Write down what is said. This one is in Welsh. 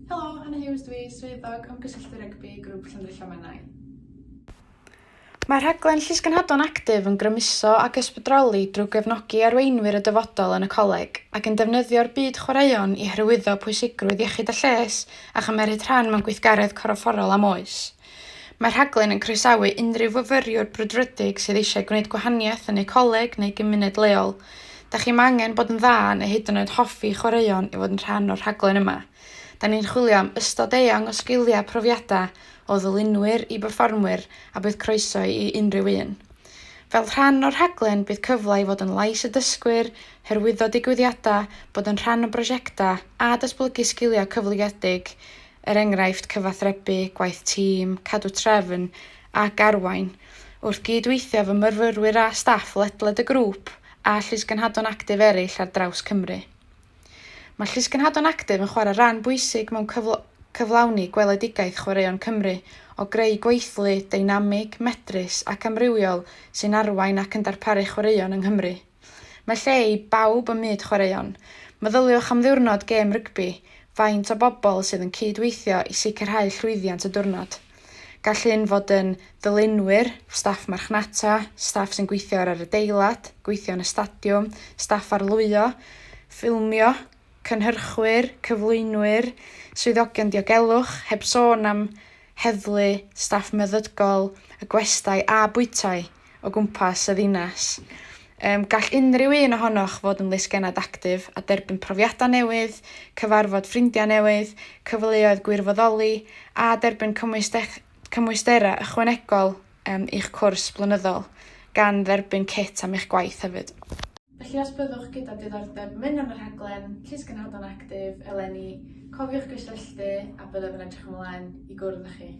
Helo, Anna Hughes dwi, swyddog ymgysylltu rygbi grŵp Llanrilla Menai. Mae'r rhaglen Llysgenhadon Actif yn grymuso ac ysbrydoli drwy gefnogi arweinwyr y dyfodol yn y coleg ac yn defnyddio'r byd chwaraeon i hyrwyddo pwysigrwydd iechyd a lles a chymeryd rhan mewn gweithgaredd corfforol am oes. Mae'r rhaglen yn croesawu unrhyw fyfyriwr brwdfrydig sydd eisiau gwneud gwahaniaeth yn eu coleg neu gymuned leol. Da chi'n angen bod yn dda neu hyd yn oed hoffi chwaraeon i fod yn rhan o'r rhaglen yma. Da ni'n chwilio am ystod eang o sgiliau profiadau o ddylunwyr i berfformwyr a bydd croeso i unrhyw un. Fel rhan o'r rhaglen bydd cyfle i fod yn lais y dysgwyr, hyrwyddo digwyddiadau, bod yn rhan o brosiectau a datblygu sgiliau cyflogiedig, enghraifft cyfathrebu, gwaith tîm, cadw trefn ac arwain, wrth gydweithio efo myrfyrwyr a staff ledled y grŵp a Llysgenhadon Actif eraill ar draws Cymru. Mae Llysgenhadon Actif yn chwarae rhan bwysig mewn cyflawni gweledigaeth chwaraeon Cymru o greu gweithlu, deinamig, medrus ac amrywiol sy'n arwain ac yn darparu chwaraeon yng Nghymru. Mae lle i bawb ym myd chwaraeon. Meddyliwch am ddiwrnod gêm rygbi, faint o bobl sydd yn cydweithio i sicrhau llwyddiant y diwrnod. Gall hyn fod yn ddylunwyr, staff marchnata, staff sy'n gweithio ar yr adeilad, gweithio yn y stadiwm, staff arlwyo, ffilmio, cynhyrchwyr, cyflwynwyr, swyddogion diogelwch, heb sôn am heddlu, staff meddygol, y gwestai a bwytai o gwmpas y ddinas. Gall unrhyw un ohonoch fod yn Llysgenhad Actif a derbyn profiadau newydd, cyfarfod ffrindiau newydd, cyfleoedd gwirfoddoli a derbyn cymwysterau ychwanegol i'ch cwrs blynyddol, gan dderbyn kit am eich gwaith hefyd. Felly os byddwch gyda diddordeb mynd yn y rhaglen Llysgenhadon Actif eleni, cofiwch gysylltu a byddaf yn edrych ymlaen i gwrdd â chi.